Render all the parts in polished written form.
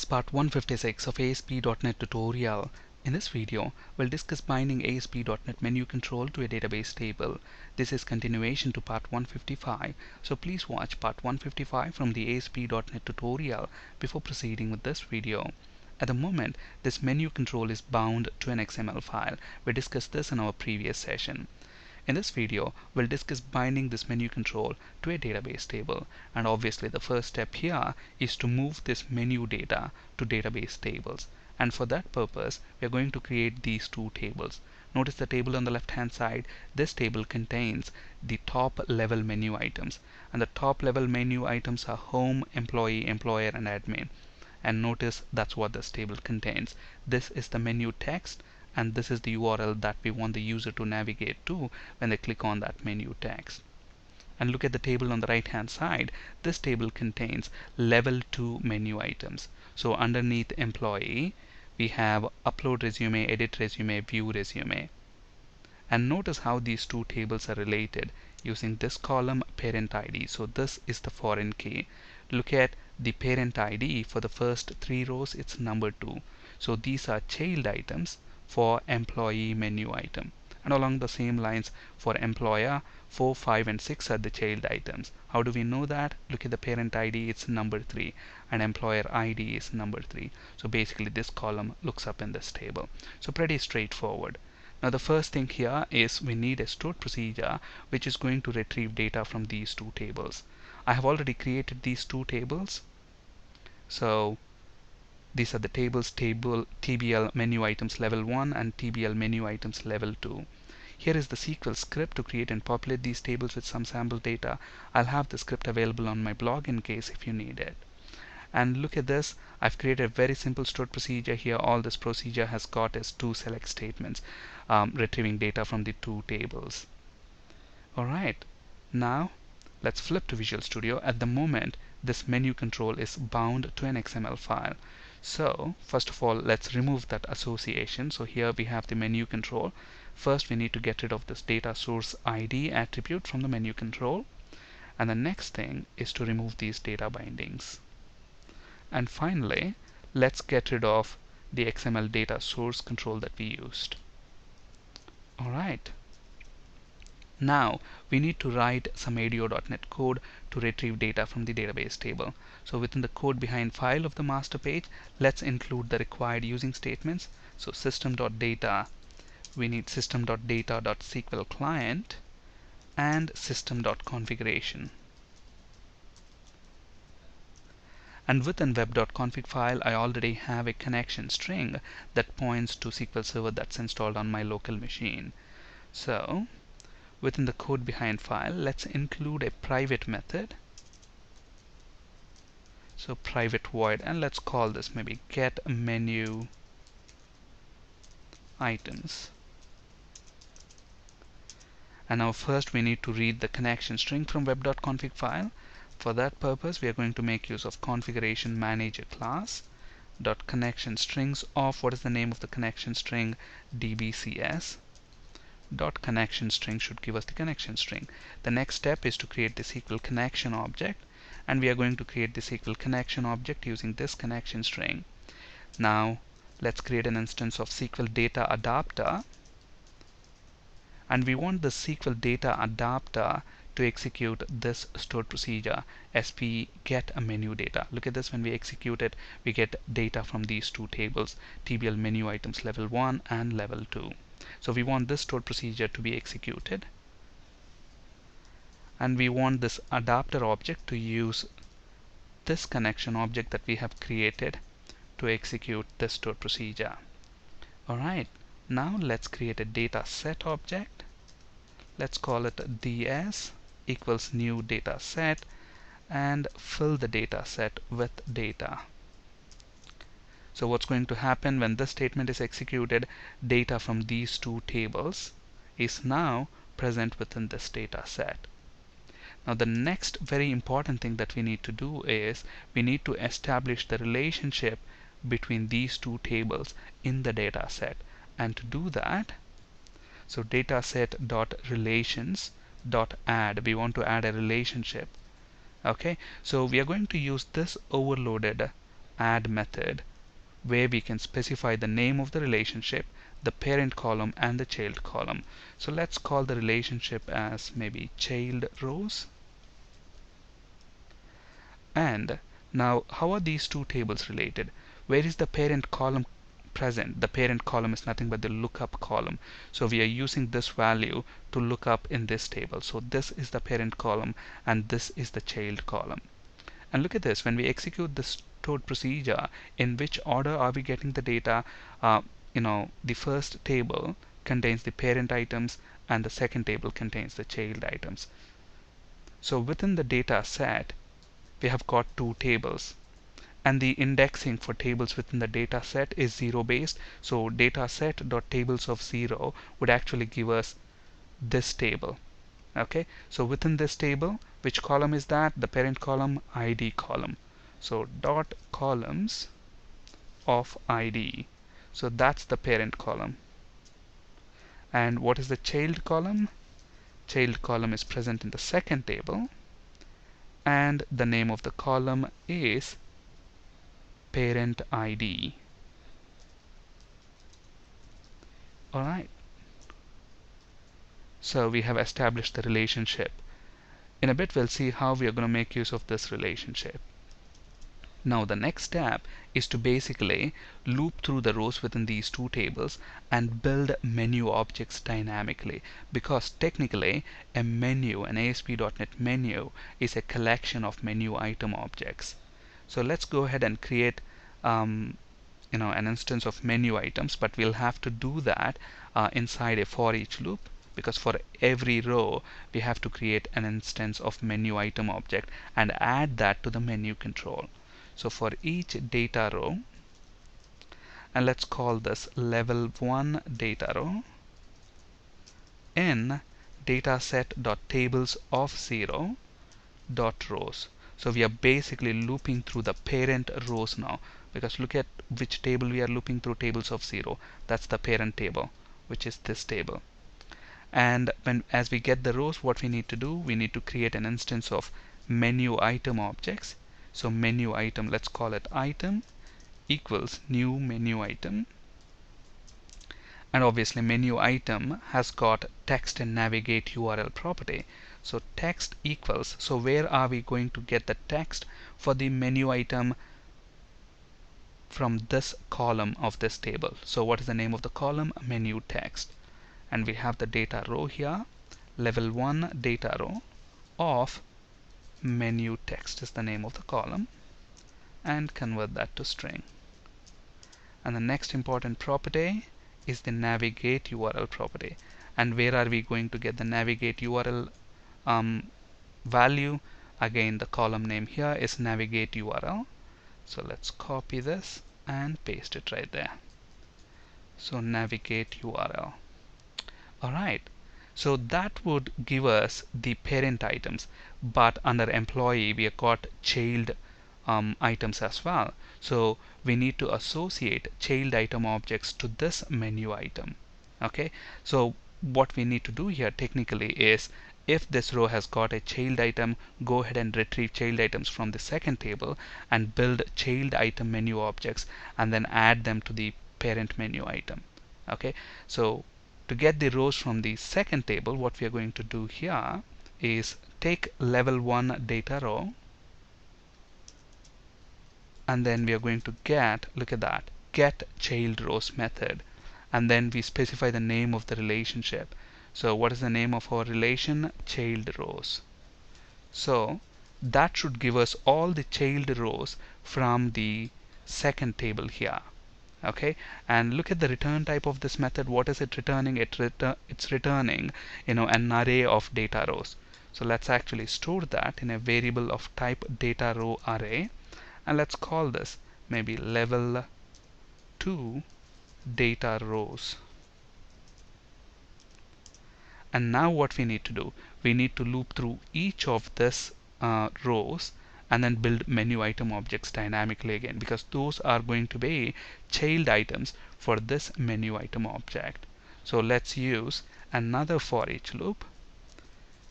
is part 156 of ASP.NET tutorial. In this video, we'll discuss binding ASP.NET menu control to a database table. This is continuation to part 155, so please watch part 155 from the ASP.NET tutorial before proceeding with this video. At the moment, this menu control is bound to an XML file. We discussed this in our previous session. In this video, we'll discuss binding this menu control to a database table, and obviously the first step here is to move this menu data to database tables, and for that purpose we are going to create these two tables. Notice the table on the left hand side. This table contains the top level menu items, and the top level menu items are home, employee, employer, and admin. And notice that's what this table contains. This is the menu text, and this is the URL that we want the user to navigate to when they click on that menu text. And look at the table on the right hand side. This table contains level 2 menu items. So underneath employee we have upload resume, edit resume, view resume. And notice how these two tables are related using this column parent ID. So this is the foreign key. Look at the parent ID. For the first 3 rows it's number 2. So these are child items for employee menu item, and along the same lines for employer, 4, 5 and 6 are the child items. How do we know that? Look at the parent ID, it's number 3, and employer ID is number 3. So basically this column looks up in this table. So pretty straightforward. Now the first thing here is we need a stored procedure which is going to retrieve data from these two tables. I have already created these two tables. So these are the tables, TBL menu items level 1 and TBL menu items level 2. Here is the SQL script to create and populate these tables with some sample data. I'll have the script available on my blog in case if you need it. And look at this. I've created a very simple stored procedure here. All this procedure has got is 2 select statements, retrieving data from the 2 tables. Alright, now let's flip to Visual Studio. At the moment, this menu control is bound to an XML file. So first of all, let's remove that association. So here we have the menu control. First we need to get rid of this data source ID attribute from the menu control, and the next thing is to remove these data bindings. And finally, let's get rid of the XML data source control that we used. Alright, now we need to write some ADO.NET code to retrieve data from the database table. So within the code behind file of the master page, let's include the required using statements. So system.data, we need system.data.sql client and system.configuration. And within web.config file, I already have a connection string that points to SQL Server that's installed on my local machine. So within the code behind file, let's include a private method. So private void, and let's call this maybe get menu items. And now first we need to read the connection string from web.config file. For that purpose, we are going to make use of configuration manager class dot connection strings of what is the name of the connection string, dbcs. Dot connection string should give us the connection string. The next step is to create the SQL connection object, and we are going to create the SQL connection object using this connection string. Now let's create an instance of SQL data adapter, and we want the SQL data adapter to execute this stored procedure sp get a menu data. Look at this. When we execute it, we get data from these two tables, TBL menu items level 1 and level 2. So we want this stored procedure to be executed, and we want this adapter object to use this connection object that we have created to execute this stored procedure. Alright, now let's create a data set object. Let's call it ds equals new data set, and fill the data set with data. So what's going to happen when this statement is executed, data from these two tables is now present within this data set. Now the next very important thing that we need to do is we need to establish the relationship between these two tables in the data set. And to do that, so dataset.relations.add, we want to add a relationship. Okay, so we are going to use this overloaded add method where we can specify the name of the relationship, the parent column and the child column. So let's call the relationship as maybe child rows. And now how are these two tables related? Where is the parent column present? The parent column is nothing but the lookup column. So we are using this value to look up in this table. So this is the parent column and this is the child column. And look at this, when we execute the stored procedure, in which order are we getting the data? The first table contains the parent items and the second table contains the child items. So within the data set, we have got two tables. And the indexing for tables within the data set is 0 based. So data set.tables of 0 would actually give us this table. Okay, so within this table, which column is that? The parent column, ID column. So dot columns of ID. So that's the parent column. And what is the child column? Child column is present in the second table, and the name of the column is parent ID. Alright, so we have established the relationship. In a bit we'll see how we are going to make use of this relationship. Now the next step is to basically loop through the rows within these two tables and build menu objects dynamically, because technically a menu, an ASP.NET menu, is a collection of menu item objects. So let's go ahead and create an instance of menu items, but we'll have to do that inside a for each loop, because for every row we have to create an instance of menu item object and add that to the menu control. So for each data row, and let's call this level 1 data row, in dataset.tables of 0 dot rows. So we are basically looping through the parent rows now, because look at which table we are looping through, tables of 0. That's the parent table, which is this table. And as we get the rows, what we need to do, we need to create an instance of menu item objects. So menu item, let's call it item equals new menu item. And obviously menu item has got text and navigate URL property. So text equals, so where are we going to get the text for the menu item? From this column of this table. So what is the name of the column? Menu text. And we have the data row here, level 1 data row of menu text is the name of the column, and convert that to string. And the next important property is the navigate URL property. And where are we going to get the navigate URL value? Again, the column name here is navigate URL. So let's copy this and paste it right there. So navigate URL. Alright, so that would give us the parent items, but under employee we have got child items as well. So we need to associate child item objects to this menu item. Okay, so what we need to do here technically is, if this row has got a child item, go ahead and retrieve child items from the second table and build child item menu objects and then add them to the parent menu item. Okay, so to get the rows from the second table, what we are going to do here is take level 1 data row, and then we are going to get, look at that, get child rows method, and then we specify the name of the relationship. So what is the name of our relation? Child rows. So that should give us all the child rows from the second table here. Okay, and look at the return type of this method. What is it returning? It's returning an array of data rows. So let's actually store that in a variable of type data row array, and let's call this maybe level 2 data rows. And now what we need to do, we need to loop through each of this rows and then build menu item objects dynamically again, because those are going to be child items for this menu item object. So let's use another for each loop.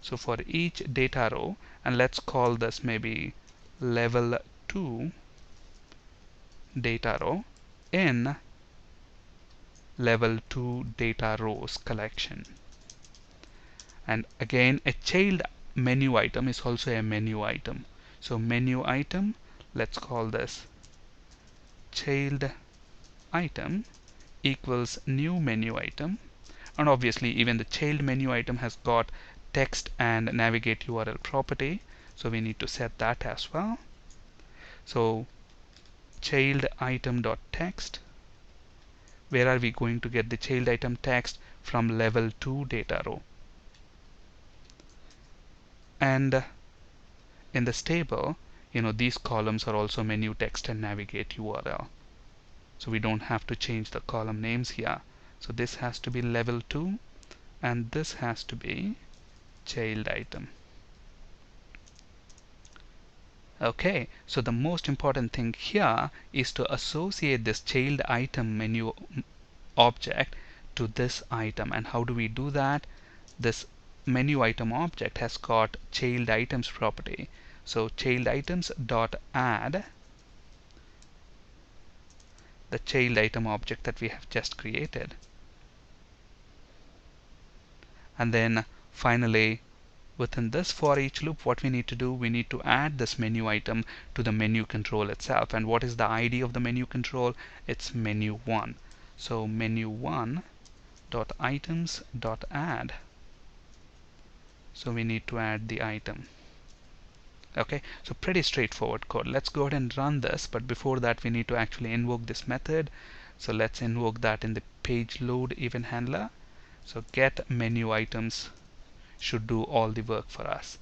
So for each data row, and let's call this maybe level 2 data row in level 2 data rows collection. And again, a child menu item is also a menu item. So menu item, let's call this child item equals new menu item. And obviously even the child menu item has got text and navigate URL property, so we need to set that as well. So child item dot text, where are we going to get the child item text? From level 2 data row. And in this table, these columns are also menu text and navigate URL, so we don't have to change the column names here. So this has to be level 2 and this has to be child item. Okay, so the most important thing here is to associate this child item menu object to this item. And how do we do that? This menu item object has got child items property. So child items dot add the child item object that we have just created. And then finally, within this for each loop, what we need to do, we need to add this menu item to the menu control itself. And what is the ID of the menu control? It's menu1. So menu1 dot items dot add. So we need to add the item. Okay, so pretty straightforward code. Let's go ahead and run this, but before that we need to actually invoke this method. So let's invoke that in the page load event handler. So get menu items should do all the work for us.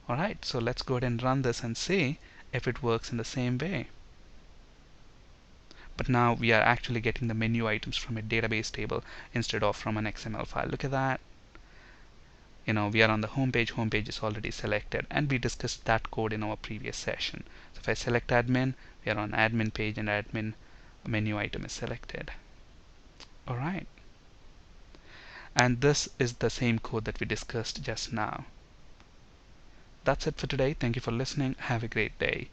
Alright, so let's go ahead and run this and see if it works in the same way. But now we are actually getting the menu items from a database table instead of from an XML file. Look at that. We are on the home page. Home page is already selected, and we discussed that code in our previous session. So if I select admin, we are on admin page and admin menu item is selected. Alright. And this is the same code that we discussed just now. That's it for today. Thank you for listening. Have a great day.